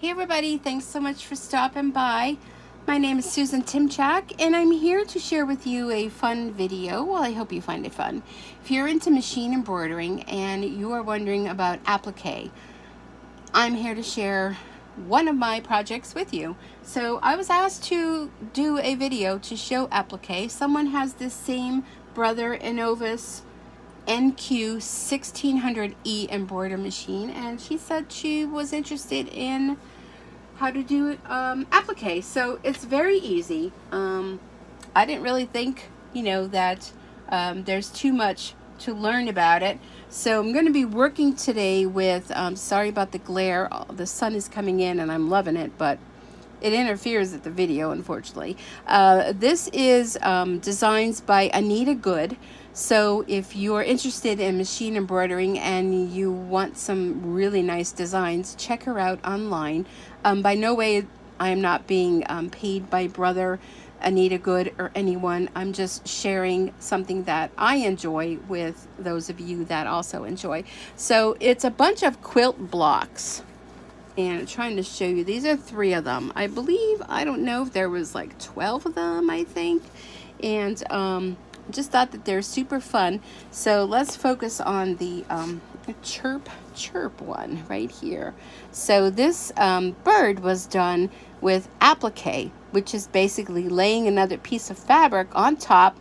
Hey everybody, thanks so much for stopping by. My name is Susan Timchak and I'm here to share with you a fun video. Well, I hope you find it fun. If you're into machine embroidering and you are wondering about applique, I'm here to share one of my projects with you. So I was asked to do a video to show applique. Someone has this same brother Innov'is NQ 1600E embroider machine, and she said she was interested in how to do applique. So it's very easy. I didn't really think, that there's too much to learn about it. So I'm going to be working today with, sorry about the glare, the sun is coming in and I'm loving it, but it interferes with the video, unfortunately. This is designs by Anita. So if you're interested in machine embroidering and you want some really nice designs, check her out online. By no way I am not being paid by brother Anita or anyone. I'm just sharing something that I enjoy with those of you that also enjoy. So it's a bunch of quilt blocks. And I'm trying to show you, these are 3 of them. I believe, I don't know if there was like 12 of them, I think. And just thought that they're super fun. So let's focus on the chirp one right here. So this bird was done with applique, which is basically laying another piece of fabric on top,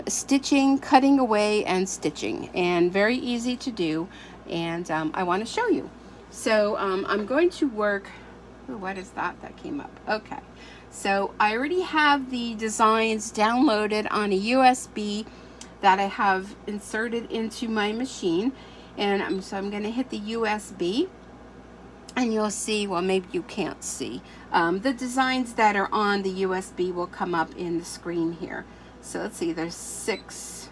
stitching, cutting away, and stitching. And very easy to do. And I want to show you. So I'm going to work, what is that? That came up. Okay. So I already have the designs downloaded on a USB that I have inserted into my machine. And so I'm going to hit the USB. And you'll see, well, maybe you can't see. The designs that are on the USB will come up in the screen here. So let's see, there's 6,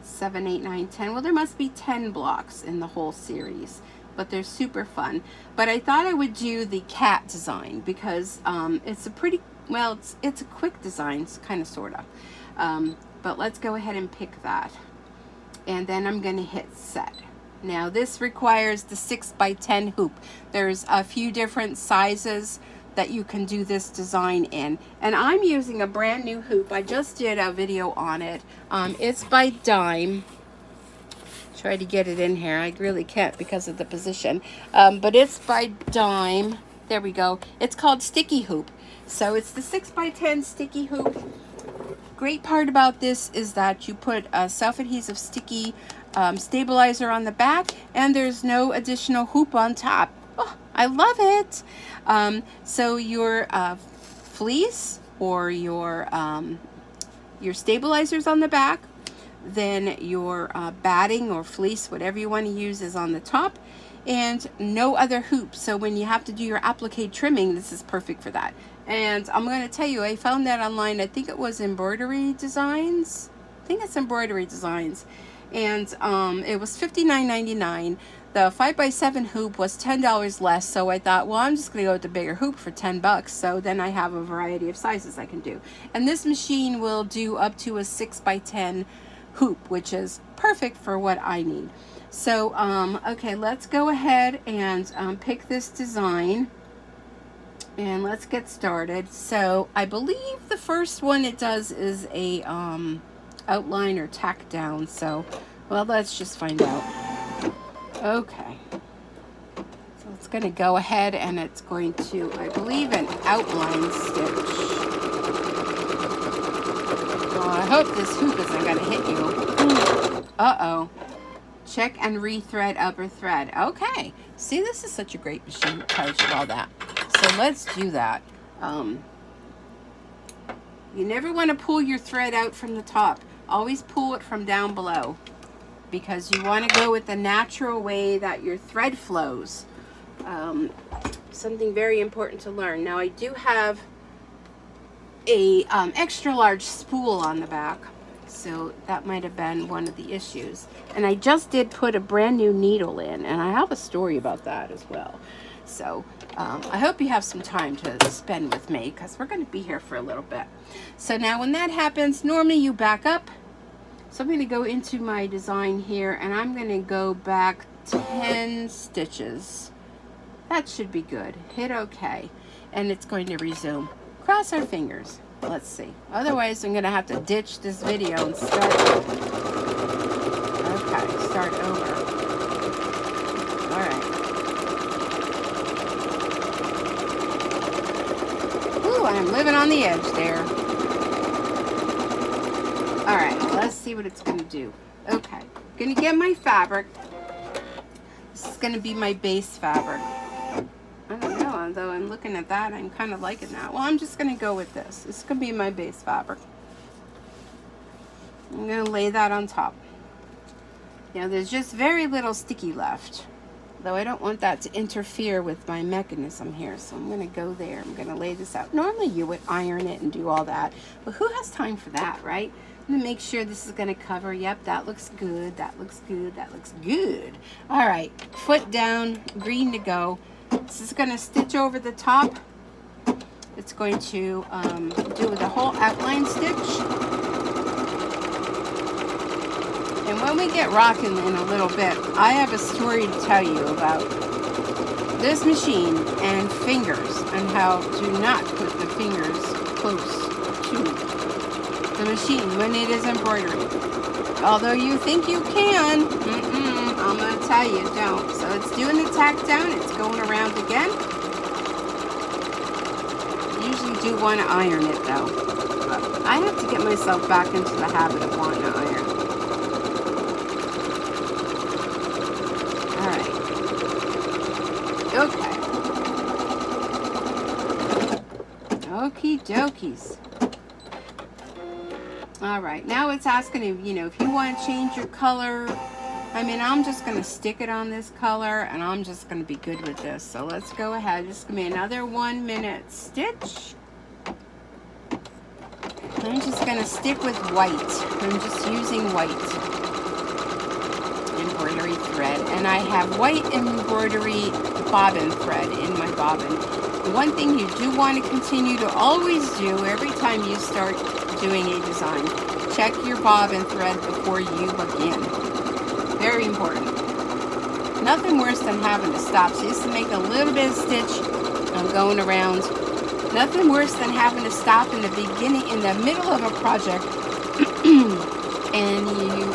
7, 8, 9, 10. Well, there must be 10 blocks in the whole series. But they're super fun. But I thought I would do the cat design because it's a pretty, well, it's a quick design, kind of, sort of. But let's go ahead and pick that. And then I'm going to hit set. Now this requires the 6x10 hoop. There's a few different sizes that you can do this design in. And I'm using a brand new hoop. I just did a video on it. It's by Dime. Try to get it in here. I really can't because of the position. But it's by Dime. There we go. It's called Sticky Hoop. So it's the 6x10 sticky hoop. Great part about this is that you put a self-adhesive sticky stabilizer on the back and there's no additional hoop on top. Oh, I love it. So your fleece or your stabilizers on the back, then your batting or fleece, whatever you want to use, is on the top, and no other hoops. So when you have to do your applique trimming, this is perfect for that. And I'm going to tell you, I found that online. I think it was Embroidery Designs. I think it's Embroidery Designs. And it was $59.99. The 5x7 hoop was $10 less, so I thought, well, I'm just going to go with the bigger hoop for $10. So then I have a variety of sizes I can do. And this machine will do up to a 6x10 hoop, which is perfect for what I need. So okay, let's go ahead and pick this design and let's get started. So I believe the first one it does is a outline or tack down. So, well, let's just find out. Okay, so it's going to go ahead and it's going to, I believe, an outline stitch. I hope this hoop isn't going to hit you. Uh-oh. Check and rethread upper thread. Okay. See, this is such a great machine. It tells you all that. So let's do that. You never want to pull your thread out from the top. Always pull it from down below because you want to go with the natural way that your thread flows. Something very important to learn. Now, I do have a extra large spool on the back, so that might have been one of the issues. And I just did put a brand new needle in, and I have a story about that as well. So I hope you have some time to spend with me because we're going to be here for a little bit. So now when that happens, normally you back up. So I'm going to go into my design here and I'm going to go back 10 stitches. That should be good. Hit OK. And it's going to resume. Cross our fingers. Let's see. Otherwise, I'm going to have to ditch this video and start. Okay, start over. All right. Ooh, I'm living on the edge there. All right, let's see what it's going to do. Okay, I'm going to get my fabric. This is going to be my base fabric. I don't know, although I'm looking at that, I'm kind of liking that. Well, I'm just going to go with this. This is going to be my base fabric. I'm going to lay that on top. Now, there's just very little sticky left, though I don't want that to interfere with my mechanism here, so I'm going to go there. I'm going to lay this out. Normally, you would iron it and do all that, but who has time for that, right? I'm going to make sure this is going to cover. Yep, that looks good. That looks good. That looks good. All right, foot down, green to go. This is going to stitch over the top. It's going to do the whole outline stitch. And when we get rocking in a little bit, I have a story to tell you about this machine and fingers, and how do not put the fingers close to the machine when it is embroidering. Although you think you can, I'm going to tell you, don't. So it's doing the tack down, it's going around again. Usually do want to iron it though. But I have to get myself back into the habit of wanting to iron. Alright. Okay. Okie dokies. Alright, now it's asking if, if you want to change your color. I mean, I'm just going to stick it on this color, and I'm just going to be good with this. So let's go ahead. This is going to be another 1 minute stitch. I'm just going to stick with white. I'm just using white embroidery thread. And I have white embroidery bobbin thread in my bobbin. One thing you do want to continue to always do every time you start doing a design, check your bobbin thread before you begin. Very important. Nothing worse than having to stop. So just to make a little bit of stitch, I'm going around. Nothing worse than having to stop in the beginning, in the middle of a project, and you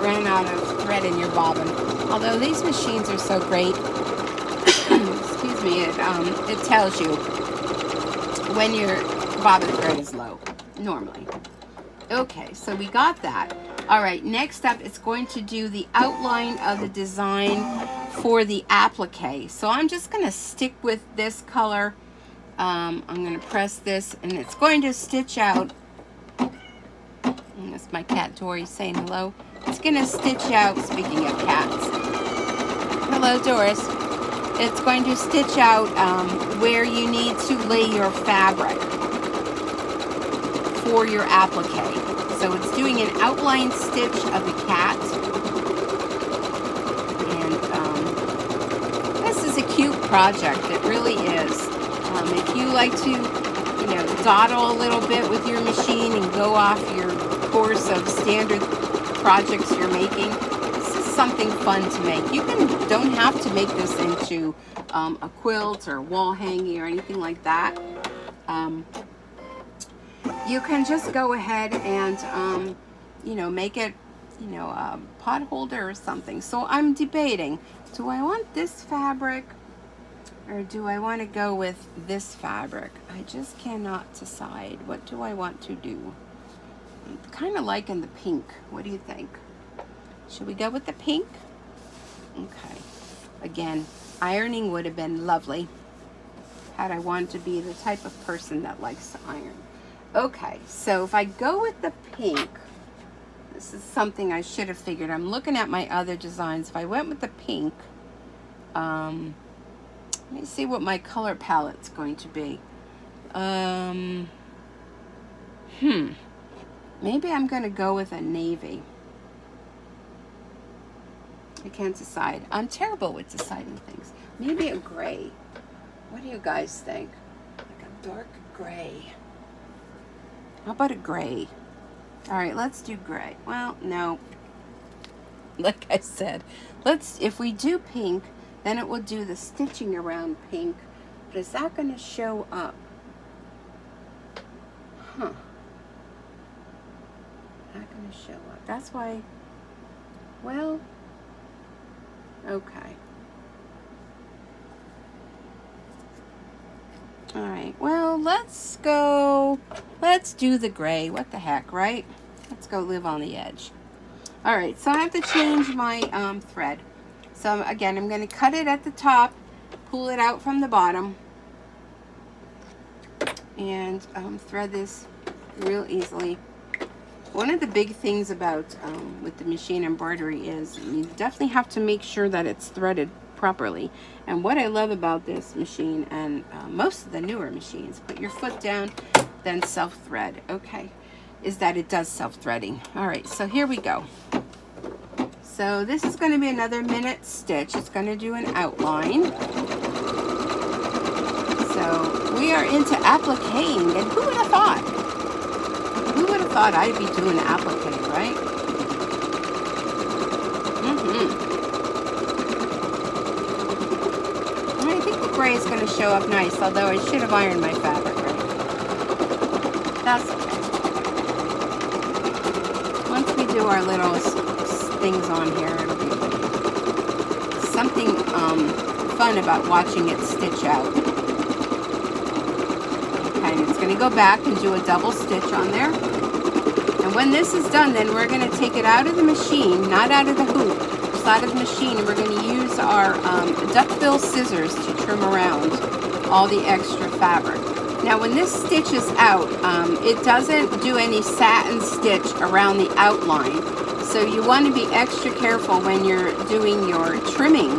ran out of thread in your bobbin. Although these machines are so great, excuse me, it tells you when your bobbin thread is low, normally. Okay, so we got that. All right, next up, it's going to do the outline of the design for the applique. So I'm just going to stick with this color. I'm going to press this, and it's going to stitch out. And that's my cat Dory saying hello. It's going to stitch out, speaking of cats. Hello, Doris. It's going to stitch out where you need to lay your fabric for your applique. So it's doing an outline stitch of the cat. And this is a cute project. It really is. If you like to, dawdle a little bit with your machine and go off your course of standard projects you're making, this is something fun to make. You don't have to make this into a quilt or wall hanging or anything like that. You can just go ahead and, make it, a pot holder or something. So I'm debating, do I want this fabric or do I want to go with this fabric? I just cannot decide. What do I want to do? I'm kind of liking the pink. What do you think? Should we go with the pink? Okay. Again, ironing would have been lovely had I wanted to be the type of person that likes to iron. Okay, so if I go with the pink, this is something I should have figured. I'm looking at my other designs. If I went with the pink, let me see what my color palette's going to be. Maybe I'm going to go with a navy. I can't decide. I'm terrible with deciding things. Maybe a gray. What do you guys think? Like a dark gray. How about a gray? All right, let's do gray. Well, no. Like I said, if we do pink, Then it will do the stitching around pink. But is that going to show up? Huh. Not going to show up. That's why, well, okay. All right, well, let's do the gray. What the heck, right? Let's go live on the edge. All right, so I have to change my thread. So again, I'm going to cut it at the top, pull it out from the bottom, and thread this real easily. One of the big things about with the machine embroidery is you definitely have to make sure that it's threaded properly. And what I love about this machine and most of the newer machines, put your foot down, then self-thread, okay, is that it does self-threading. All right, so here we go. So this is going to be another minute stitch. It's going to do an outline. So we are into appliquing, and who would have thought? Who would have thought I'd be doing appliqué, right? I think the gray is going to show up nice, although I should have ironed my fabric, right? That's okay. Once we do our little things on here, it'll be something fun about watching it stitch out. Okay, and it's going to go back and do a double stitch on there. And when this is done, then we're going to take it out of the machine, not out of the hoop, just out of the machine, and we're going to use our duckbill scissors to trim around all the extra fabric. Now when this stitches out, it doesn't do any satin stitch around the outline. So you want to be extra careful when you're doing your trimming,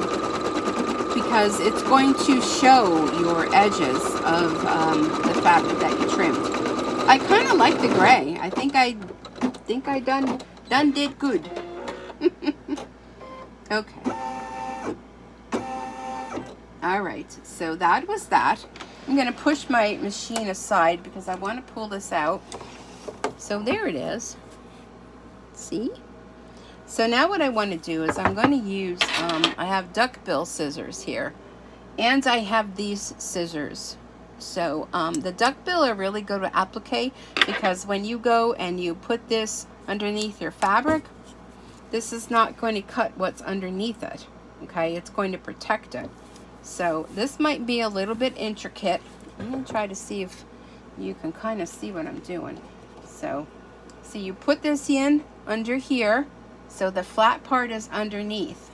because it's going to show your edges of the fabric that you trimmed. I kind of like the gray. I think I done did good. Okay. All right. So that was that. I'm going to push my machine aside because I want to pull this out. So there it is. See? So now what I want to do is I'm going to use, I have duckbill scissors here, and I have these scissors. So the duckbill are really good with applique, because when you go and you put this underneath your fabric, this is not going to cut what's underneath it, okay? It's going to protect it. So this might be a little bit intricate. I'm going to try to see if you can kind of see what I'm doing. So you put this in under here, so the flat part is underneath.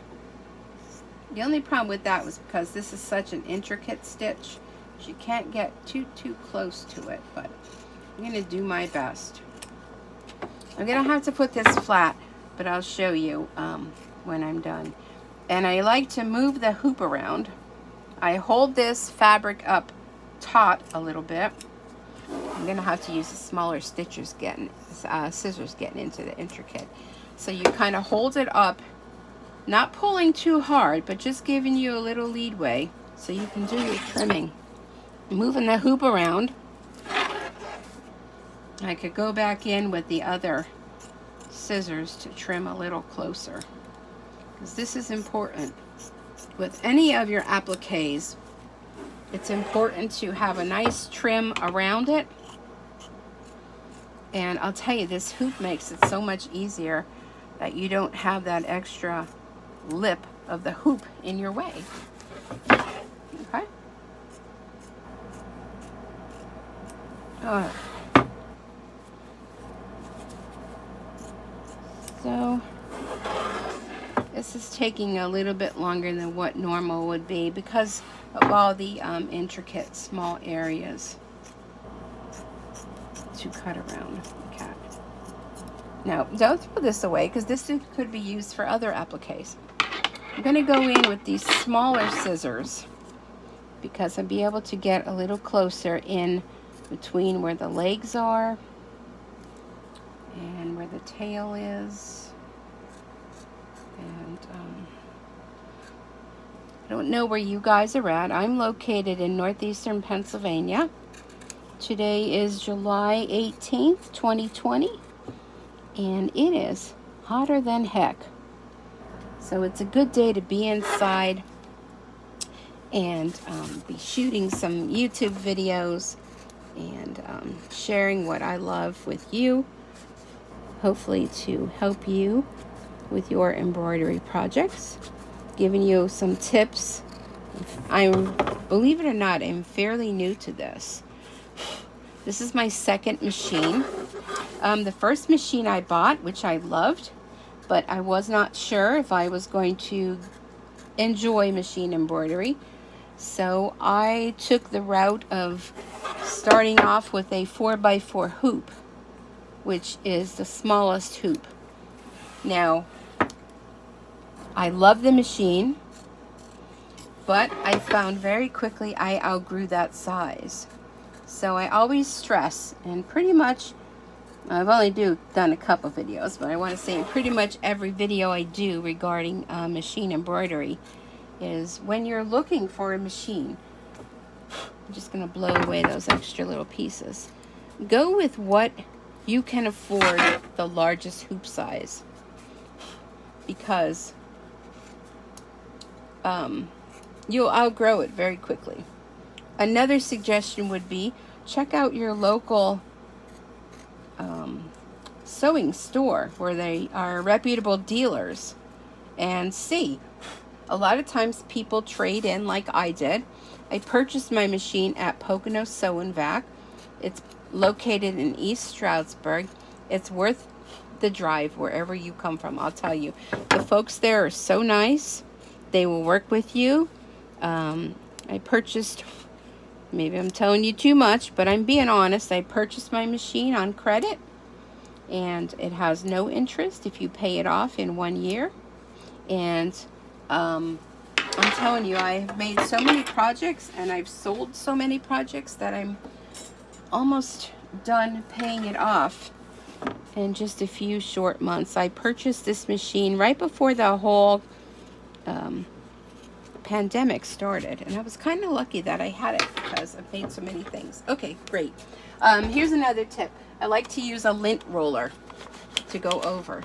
The only problem with that was because this is such an intricate stitch, you can't get too close to it, but I'm going to do my best. I'm going to have to put this flat, but I'll show you when I'm done. And I like to move the hoop around. I hold this fabric up taut a little bit. I'm going to have to use the smaller scissors getting into the intricate. So you kind of hold it up, not pulling too hard, but just giving you a little leadway so you can do your trimming. Moving the hoop around. I could go back in with the other scissors to trim a little closer, because this is important. With any of your appliques, it's important to have a nice trim around it. And I'll tell you, this hoop makes it so much easier that you don't have that extra lip of the hoop in your way. Okay? So this is taking a little bit longer than what normal would be because of all the intricate small areas to cut around. Okay. Now don't throw this away, because this could be used for other appliques. I'm going to go in with these smaller scissors because I'll be able to get a little closer in between where the legs are and where the tail is. And I don't know where you guys are at. I'm located in northeastern Pennsylvania. Today is July 18th, 2020, and it is hotter than heck. So it's a good day to be inside and be shooting some YouTube videos and sharing what I love with you, hopefully to help you with your embroidery projects, giving you some tips. Believe it or not, I'm fairly new to this. This is my second machine. The first machine I bought, which I loved, but I was not sure if I was going to enjoy machine embroidery. So I took the route of starting off with a 4x4 hoop, which is the smallest hoop. Now, I love the machine, but I found very quickly I outgrew that size. So I always stress, and pretty much, I've only done a couple videos, but I want to say in pretty much every video I do regarding machine embroidery is when you're looking for a machine, I'm just going to blow away those extra little pieces. Go with what you can afford, the largest hoop size, because you'll outgrow it very quickly. Another suggestion would be check out your local sewing store where they are reputable dealers and see. A lot of times people trade in like I did. I purchased my machine at Pocono Sew and Vac. It's located in East Stroudsburg. It's worth the drive wherever you come from, I'll tell you. The folks there are so nice. They will work with you. I purchased, maybe I'm telling you too much, but I'm being honest. I purchased my machine on credit, and it has no interest if you pay it off in 1 year. And I'm telling you, I've made so many projects and I've sold so many projects that I'm almost done paying it off in just a few short months. I purchased this machine right before the whole pandemic started, and I was kind of lucky that I had it because I've made so many things. Okay, great. Here's another tip. I like to use a lint roller to go over,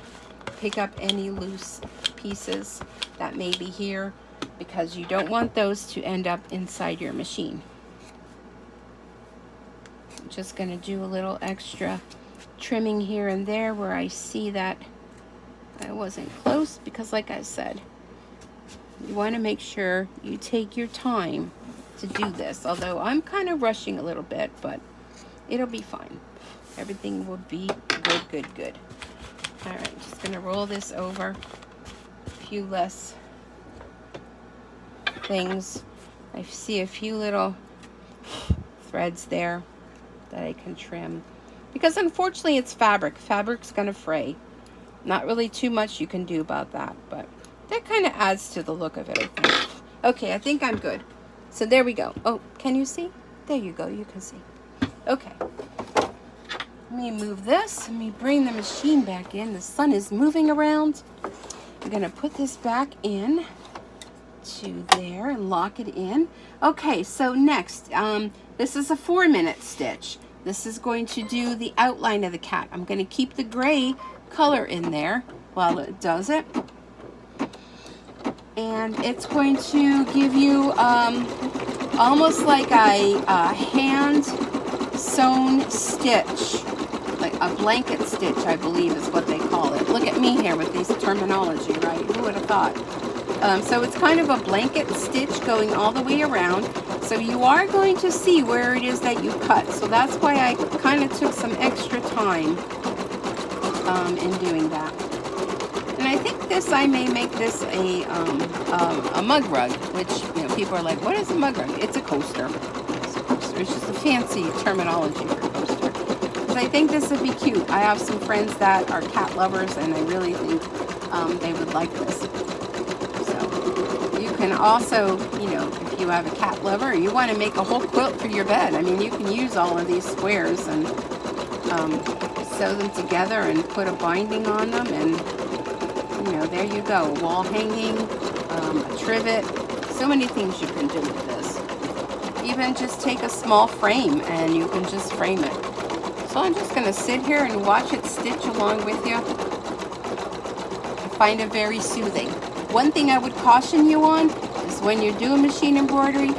pick up any loose pieces that may be here, because you don't want those to end up inside your machine. I'm just going to do a little extra trimming here and there where I see that I wasn't close, because like I said, you want to make sure you take your time to do this. Although I'm kind of rushing a little bit, but it'll be fine. Everything will be good. All right, just going to roll this over. A few less things. I see a few little threads there that I can trim. Because unfortunately it's fabric. Fabric's going to fray. Not really too much you can do about that, but that kind of adds to the look of it, I think. Okay, I think I'm good. So there we go. Oh, can you see? There you go, you can see. Okay. Let me move this. Let me bring the machine back in. The sun is moving around. I'm going to put this back in to there and lock it in. Okay, so next, this is a 4-minute stitch. This is going to do the outline of the cat. I'm going to keep the gray color in there while it does it. And it's going to give you almost like a hand sewn stitch, like a blanket stitch, I believe is what they call it. Look at me here with this terminology, right? Who would have thought? So it's kind of a blanket stitch going all the way around. So you are going to see where it is that you cut. So that's why I kind of took some extra time in doing that. And I think this, I may make this a mug rug, which, you know, people are like, what is a mug rug? It's a coaster. It's a coaster. It's just a fancy terminology for coaster. Because I think this would be cute. I have some friends that are cat lovers, and I really think they would like this. So you can also, you know, if you have a cat lover, you want to make a whole quilt for your bed. I mean, you can use all of these squares and sew them together and put a binding on them, and you know, there you go. A wall hanging, a trivet, so many things you can do with this. Even just take a small frame and you can just frame it. So I'm just going to sit here and watch it stitch along with you. I find it very soothing. One thing I would caution you on is when you're doing machine embroidery,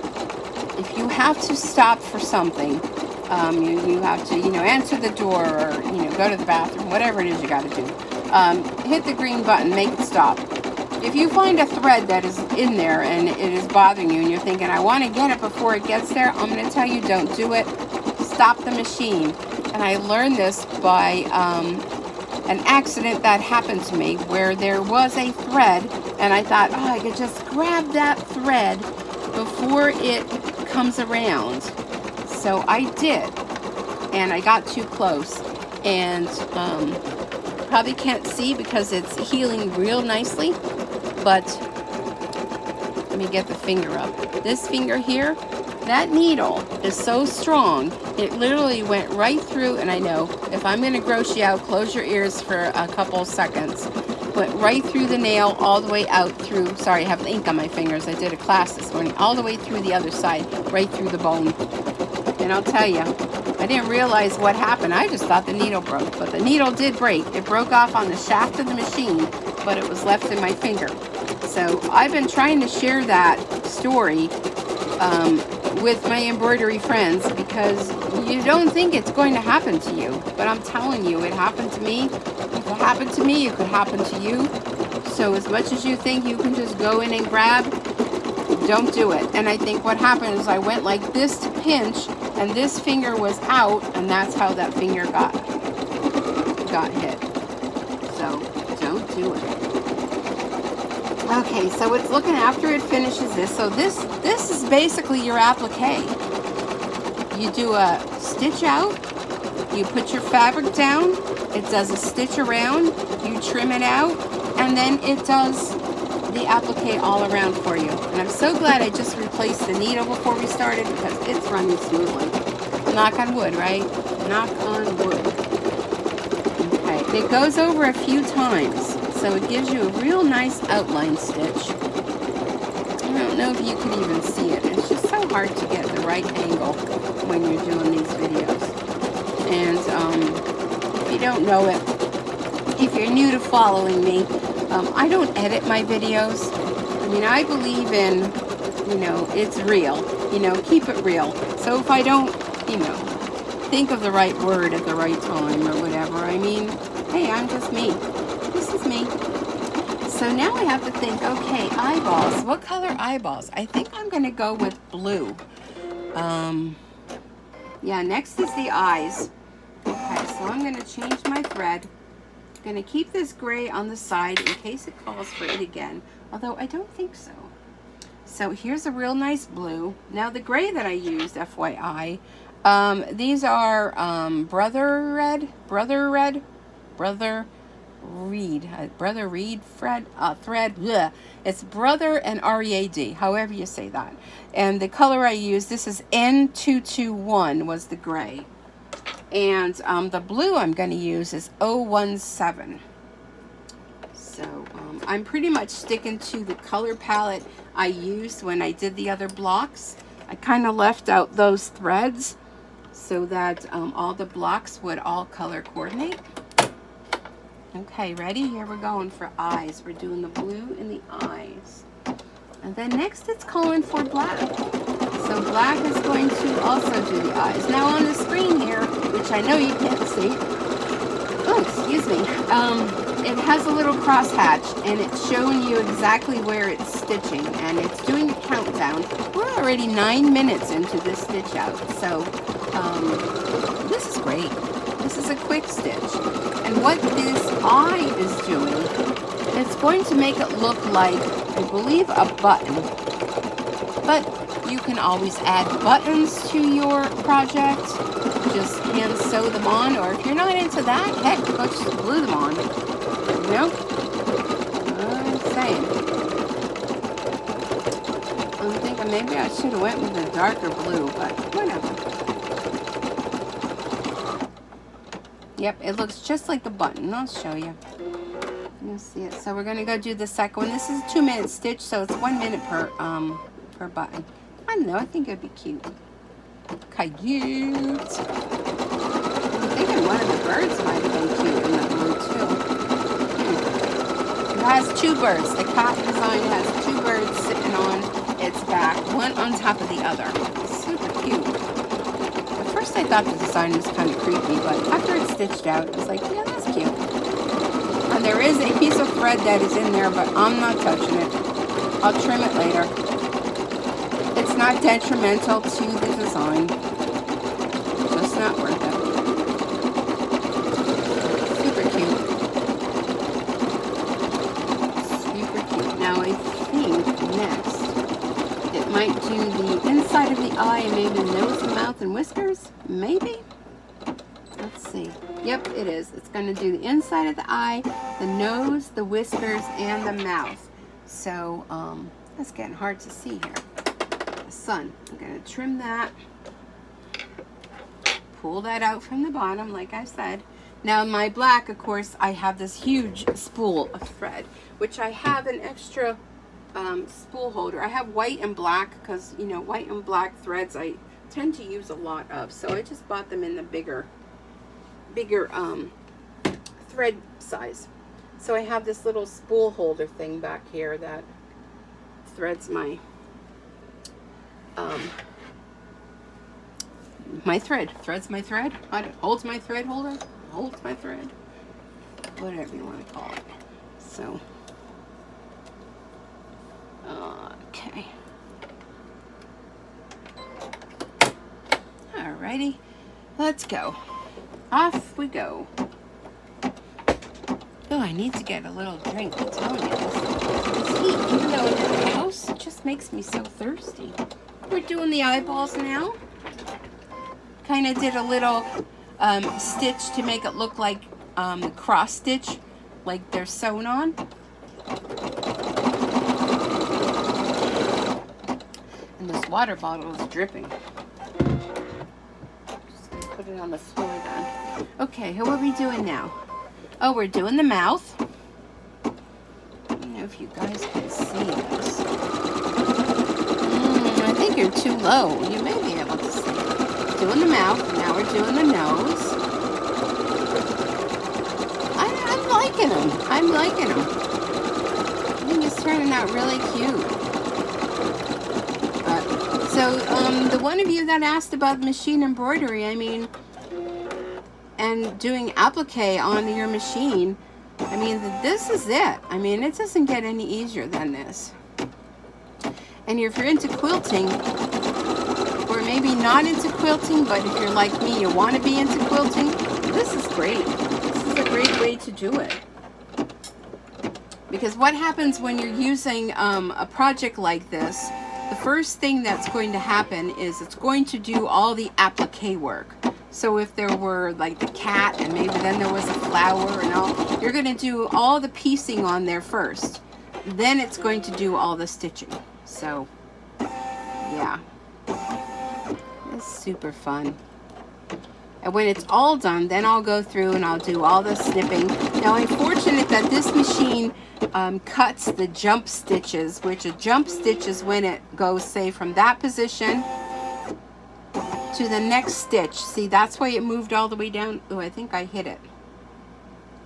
if you have to stop for something, you have to, answer the door, or, go to the bathroom, whatever it is you got to do, hit the green button, make it stop. If you find a thread that is in there and it is bothering you and you're thinking, I want to get it before it gets there, I'm going to tell you, don't do it. Stop the machine. And I learned this by an accident that happened to me, where there was a thread and I thought, I could just grab that thread before it comes around. So I did, and I got too close, and probably can't see because it's healing real nicely, but let me get the finger up. This finger here, that needle is so strong, it literally went right through, and I know, if I'm going to gross you out, close your ears for a couple seconds. Went right through the nail, all the way out through, sorry, I have ink on my fingers, I did a class this morning, all the way through the other side, right through the bone. And I'll tell you, I didn't realize what happened. I just thought the needle broke, but the needle did break. It broke off on the shaft of the machine, but it was left in my finger. So I've been trying to share that story with my embroidery friends, because you don't think it's going to happen to you, but I'm telling you, it happened to me. If it happened to me, it could happen to you. So as much as you think you can just go in and grab, don't do it. And I think what happened is I went like this to pinch, and this finger was out, and that's how that finger got hit. So don't do it. Okay, so it's looking after it finishes this. So this is basically your applique. You do a stitch out, you put your fabric down, it does a stitch around, you trim it out, and then it does the applique all around for you. And I'm so glad I just replaced the needle before we started, because it's running smoothly. Knock on wood, right? Knock on wood. Okay, it goes over a few times, so it gives you a real nice outline stitch. I don't know if you can even see it. It's just so hard to get the right angle when you're doing these videos. And if you don't know it, if you're new to following me, I don't edit my videos. I mean, I believe in, it's real. Keep it real. So if I don't, think of the right word at the right time or whatever, I mean, hey, I'm just me. This is me. So now I have to think, okay, eyeballs. What color eyeballs? I think I'm going to go with blue. Yeah, next is the eyes. Okay, so I'm going to change my thread. I'm going to keep this gray on the side in case it calls for it again, although I don't think so. So here's a real nice blue. Now the gray that I used, FYI, these are Brother Reed thread. Bleh. It's Brother and READ, however you say that. And the color I used, this is N221 was the gray. And the blue I'm going to use is 017. So I'm pretty much sticking to the color palette I used when I did the other blocks. I kind of left out those threads so that all the blocks would all color coordinate. Okay, ready? Here we're going for eyes. We're doing the blue in the eyes. And then next it's calling for black. So black is going to also do the eyes. Now on the screen here, which I know you can't see, oh, excuse me, it has a little crosshatch, and it's showing you exactly where it's stitching, and it's doing a countdown. We're already 9 minutes into this stitch out, so this is great. This is a quick stitch. And what this eye is doing, it's going to make it look like, I believe, a button. But you can always add buttons to your project. Just hand sew them on, or if you're not into that, heck, let's just glue them on. Nope. I'm saying. I'm thinking maybe I should have went with a darker blue, but whatever. Yep, it looks just like the button. I'll show you. You'll see it. So we're gonna go do the second one. This is a 2-minute stitch, so it's 1 minute per button. I don't know. I think it'd be cute. Cute. I'm thinking one of the birds might have been cute in the blue too. It has 2 birds. The cat design has 2 birds sitting on its back, one on top of the other. It's super cute. At first I thought the design was kind of creepy, but after it's stitched out, it was like, yeah, that's cute. And there is a piece of thread that is in there, but I'm not touching it. I'll trim it later. It's not detrimental to the design. Just not worth it. Super cute. Super cute. Now I think next it might do the inside of the eye and maybe the nose and mouth and whiskers. Maybe. Let's see. Yep, it is. It's going to do the inside of the eye, the nose, the whiskers, and the mouth. So, that's getting hard to see here. The sun. I'm going to trim that. Pull that out from the bottom, like I said. Now, my black, of course, I have this huge spool of thread, which I have an extra spool holder. I have white and black because, you know, white and black threads I tend to use a lot of. So I just bought them in the bigger thread size. So I have this little spool holder thing back here that threads my threads my thread, holds my thread holder, holds my thread, whatever you want to call it. So okay, alrighty, let's go. Off we go. Oh, I need to get a little drink. I'm telling you, this heat, even though it's in the house, it just makes me so thirsty. We're doing the eyeballs now. Kind of did a little stitch to make it look like the cross stitch, like they're sewn on. And this water bottle is dripping. Just gonna put it on the floor then. Okay, what are we doing now? Oh, we're doing the mouth. I don't know if you guys can see this. I think you're too low. You may be able to see it. Doing the mouth. Now we're doing the nose. I'm liking them. I'm liking them. I think it's turning out really cute. So, the one of you that asked about machine embroidery, I mean, and doing applique on your machine, I mean, this is it. I mean, it doesn't get any easier than this. And if you're into quilting, or maybe not into quilting, but if you're like me, you want to be into quilting, this is great. This is a great way to do it. Because what happens when you're using a project like this, the first thing that's going to happen is it's going to do all the applique work. So if there were like the cat and maybe then there was a flower and all, you're going to do all the piecing on there first. Then it's going to do all the stitching. So, yeah. It's super fun. And when it's all done, then I'll go through and I'll do all the snipping. Now, I'm fortunate that this machine cuts the jump stitches, which a jump stitch is when it goes, say, from that position to the next stitch. See, that's why it moved all the way down. Oh, I think I hit it.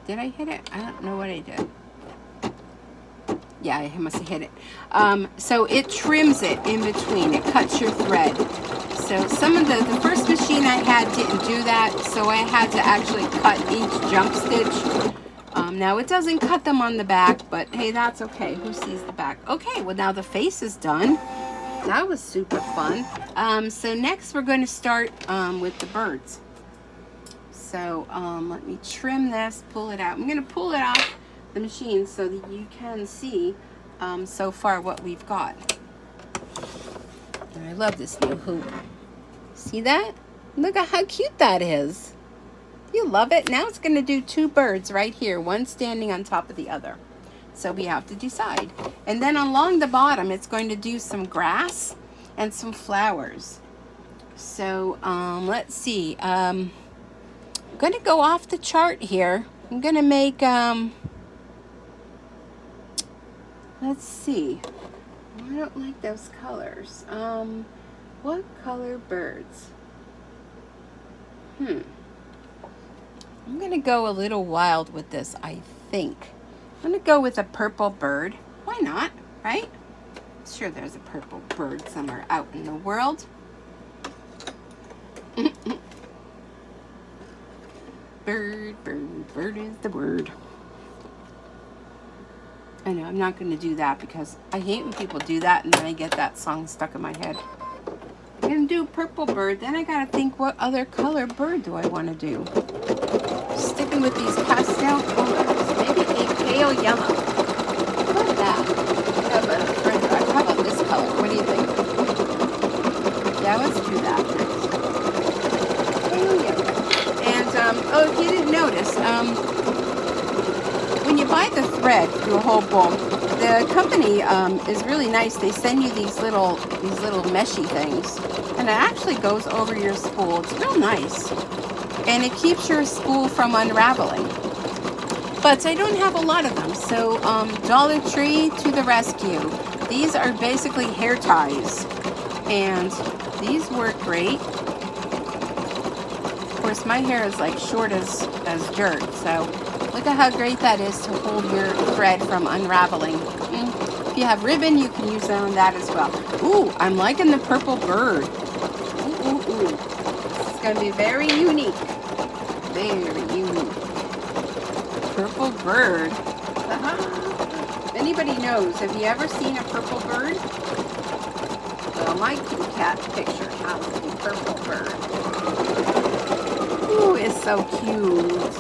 Did I hit it? I don't know what I did. Yeah, I must have hit it. So it trims it in between. It cuts your thread. So some of the first machine I had didn't do that, so I had to actually cut each jump stitch. Now it doesn't cut them on the back, but hey, that's okay. Who sees the back? Okay, well now the face is done. That was super fun. So next we're going to start with the birds. So let me trim this, pull it out. I'm going to pull it off the machine so that you can see so far what we've got. And I love this new hoop. See that? Look at how cute that is. You love it? Now it's going to do two birds right here, one standing on top of the other. So we have to decide. And then along the bottom, it's going to do some grass and some flowers. So let's see. I'm going to go off the chart here. I'm going to make, let's see. I don't like those colors. What color birds? I'm going to go a little wild with this, I think. I'm going to go with a purple bird. Why not, right? Sure, there's a purple bird somewhere out in the world. Bird, bird, bird is the word. I know, I'm not going to do that because I hate when people do that and then I get that song stuck in my head. I'm going to do purple bird, then I got to think what other color bird do I want to do. Sticking with these pastel colors, maybe a pale yellow. How about that? How about this color? What do you think? Yeah, let's do that. Pale yellow. And, oh, if you didn't notice, when you buy the thread through a whole bowl, the company is really nice. They send you these little meshy things, and it actually goes over your spool. It's real nice, and it keeps your spool from unraveling. But I don't have a lot of them, so Dollar Tree to the rescue. These are basically hair ties, and these work great. Of course, my hair is like short as dirt, so look at how great that is to hold your thread from unraveling. If you have ribbon, you can use it on that as well. Ooh, I'm liking the purple bird. Ooh, ooh, ooh. It's going to be very unique. Very unique. Purple bird. If anybody knows, have you ever seen a purple bird? Well, my kitty cat picture has a purple bird. Ooh, it's so cute.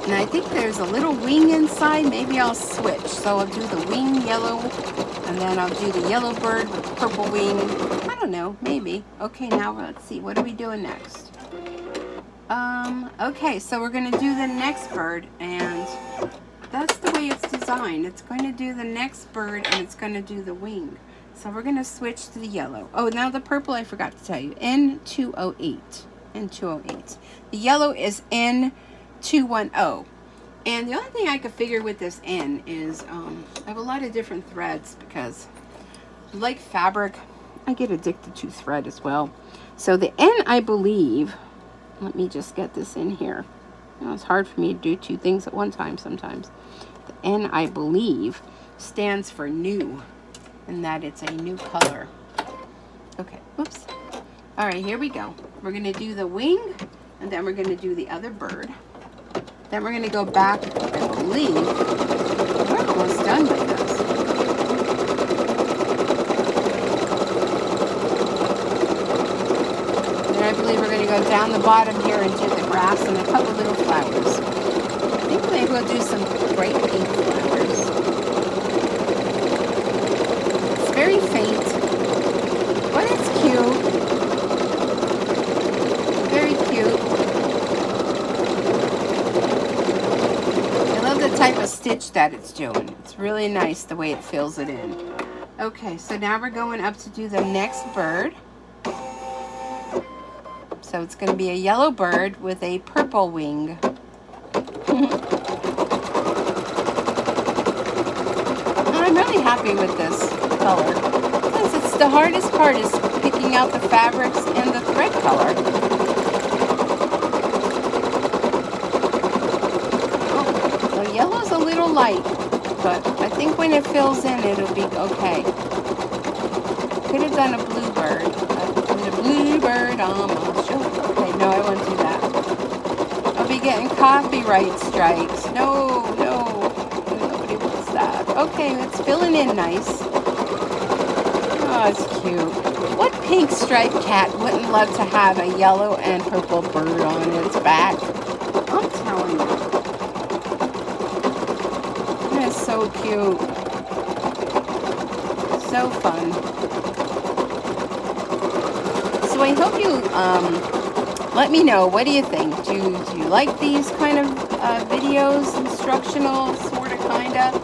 And I think there's a little wing inside. Maybe I'll switch. So I'll do the wing yellow, and then I'll do the yellow bird with the purple wing. I don't know, maybe. Okay, now let's see. What are we doing next? Okay, so we're going to do the next bird, and that's the way it's designed. It's going to do the next bird, and it's going to do the wing. So we're going to switch to the yellow. Oh, now the purple I forgot to tell you. N208. N208. The yellow is N210. And the only thing I could figure with this N is I have a lot of different threads because like fabric, I get addicted to thread as well. So the N, I believe, let me just get this in here. You know, it's hard for me to do two things at one time sometimes. The N, I believe, stands for new, and that it's a new color. Okay, whoops. All right, here we go. We're going to do the wing, and then we're going to do the other bird. Then we're going to go back, I believe. We're almost done with this. And I believe we're going to go down the bottom here and do the grass and a couple little flowers. I think maybe we'll do some bright pink flowers. It's very faint, but it's cute. Very cute. I love the type of stitch that it's doing. It's really nice the way it fills it in. Okay, so now we're going up to do the next bird. So it's going to be a yellow bird with a purple wing. And I'm really happy with this color. Because it's the hardest part is picking out the fabrics and the thread color. Oh, the yellow's a little light, but I think when it fills in, it'll be okay. Could have done a blue bird. The bluebird on my show. Okay, no, I won't do that. I'll be getting copyright strikes. No, nobody wants that. Okay, it's filling in nice. Oh, it's cute. What pink striped cat wouldn't love to have a yellow and purple bird on its back? I'm telling you. It's so cute. So fun. So I hope you let me know, what do you think? Do you like these kind of videos, instructional, sort of, kind of?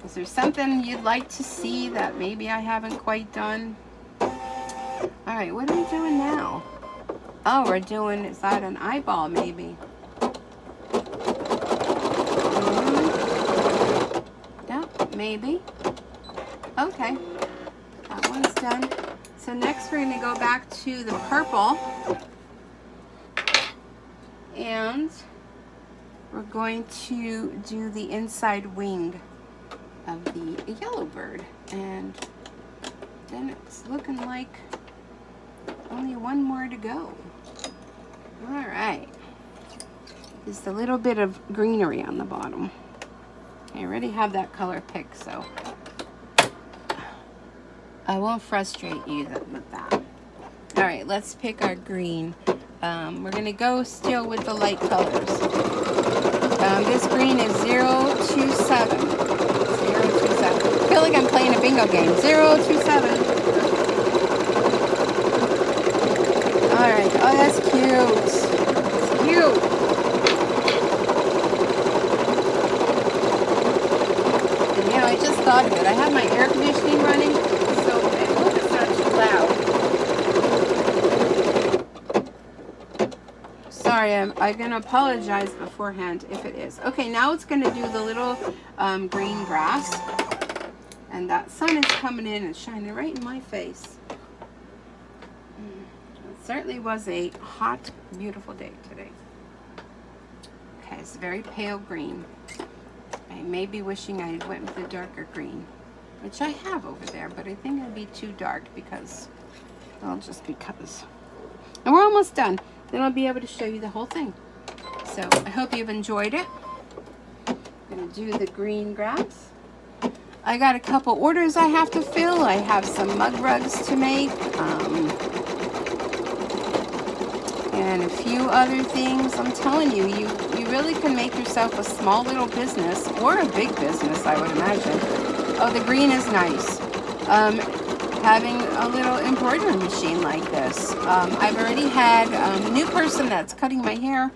Is there something you'd like to see that maybe I haven't quite done? All right, what are we doing now? Oh, we're doing, is that an eyeball maybe? Yeah, maybe. Okay. That one's done. So next we're going to go back to the purple, and we're going to do the inside wing. of the yellow bird. And then it's looking like only one more to go. All right. Just a little bit of greenery on the bottom. I already have that color picked, so I won't frustrate you with that. All right, let's pick our green. We're gonna go still with the light colors. This green is 027. 027. I feel like I'm playing a bingo game. 027. All right. Oh, that's cute. It's cute. And I just thought of it. I have my air conditioning running, so I hope it's not too loud. Sorry, I'm going to apologize beforehand if it is. Okay, now it's going to do the little green grass. And that sun is coming in and shining right in my face. It certainly was a hot, beautiful day today. Okay, it's very pale green. I may be wishing I went with a darker green, which I have over there, but I think it'll be too dark because, well, just because. And we're almost done. Then I'll be able to show you the whole thing. So I hope you've enjoyed it. I'm going to do the green grass. I got a couple orders I have to fill. I have some mug rugs to make. And a few other things. I'm telling you, you really can make yourself a small little business or a big business, I would imagine. Oh, the green is nice. Having a little embroidery machine like this. I've already had a new person that's cutting my hair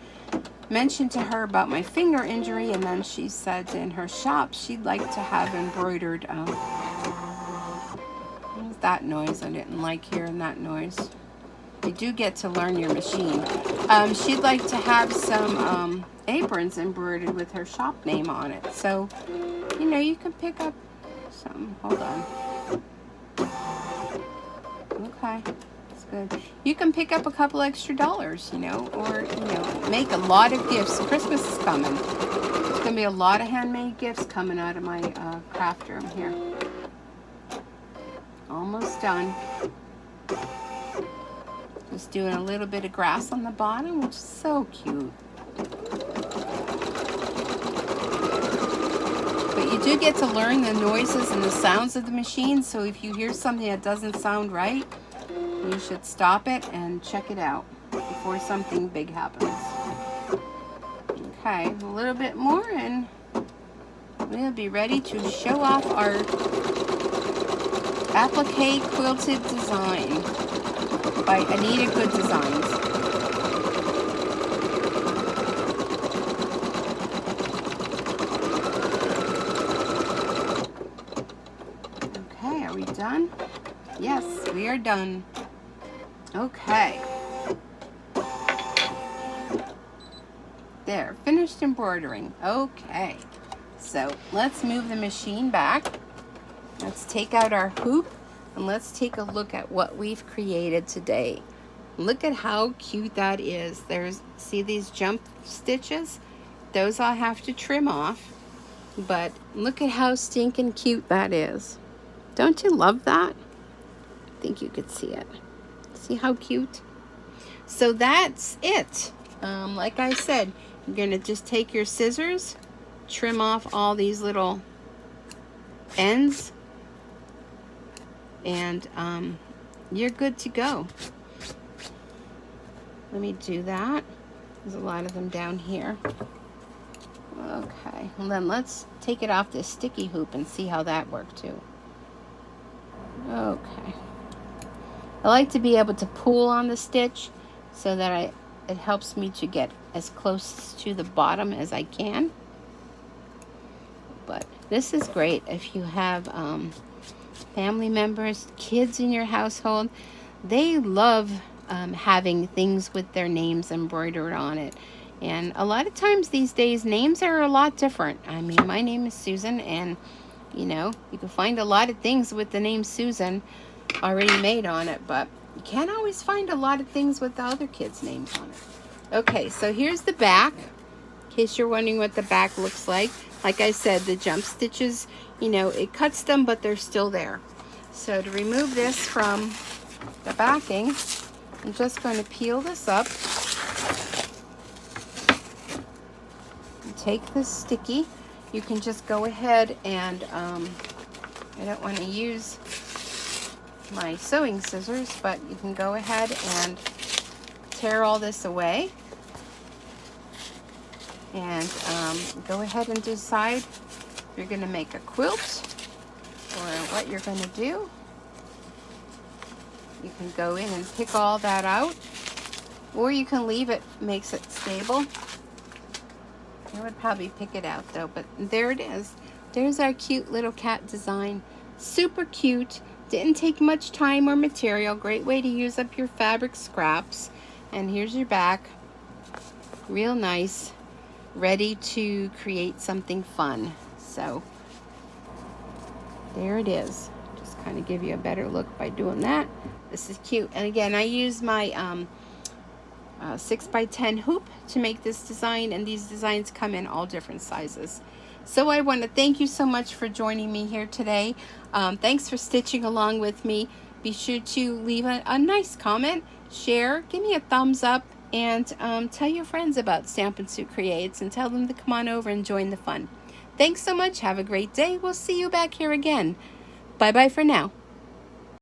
mentioned to her about my finger injury, and then she said in her shop she'd like to have embroidered. What was that noise? I didn't like hearing that noise. You do get to learn your machine. She'd like to have some aprons embroidered with her shop name on it. So, you can pick up some. Hold on. Okay, that's good. You can pick up a couple extra dollars, or, make a lot of gifts. Christmas is coming. There's going to be a lot of handmade gifts coming out of my craft room here. Almost done. Just doing a little bit of grass on the bottom, which is so cute. But you do get to learn the noises and the sounds of the machine, so if you hear something that doesn't sound right, you should stop it and check it out before something big happens. Okay, a little bit more and we'll be ready to show off our Appliqué quilted design by Anita Good Designs. Okay, are we done? Yes, we are done. Okay. There, finished embroidering. Okay. So let's move the machine back. Let's take out our hoop and let's take a look at what we've created today. Look at how cute that is. See these jump stitches? Those I'll have to trim off. But look at how stinking cute that is. Don't you love that? I think you could see it. See how cute? So that's it. Like I said, you're going to just take your scissors, trim off all these little ends, and you're good to go. Let me do that. There's a lot of them down here. Okay, well then let's take it off this sticky hoop and see how that worked too. Okay. I like to be able to pull on the stitch so that it helps me to get as close to the bottom as I can. But this is great if you have family members, kids in your household. They love having things with their names embroidered on it. And a lot of times these days, names are a lot different. I mean, my name is Susan, and you can find a lot of things with the name Susan already made on it, but you can't always find a lot of things with the other kids' names on it. Okay, so here's the back. case you're wondering what the back looks like. Like I said, the jump stitches, you know, it cuts them, but they're still there. So to remove this from the backing, I'm just going to peel this up. And take this sticky. You can just go ahead and, I don't want to use my sewing scissors, but you can go ahead and tear all this away. And go ahead and decide if you're going to make a quilt or what you're going to do. You can go in and pick all that out, or you can leave it, makes it stable. I would probably pick it out though, but there it is. There's our cute little cat design. Super cute. Didn't take much time or material. Great way to use up your fabric scraps. And here's your back. Real nice. Ready to create something fun. So there it is. Just kind of give you a better look by doing that. This is cute. And again, I use my 6x10 hoop to make this design, and these designs come in all different sizes. So I want to thank you so much for joining me here today. Thanks for stitching along with me. Be sure to leave a nice comment, share, give me a thumbs up, and tell your friends about Stampin' Suit Creates and tell them to come on over and join the fun. Thanks so much. Have a great day. We'll see you back here again. Bye-bye for now.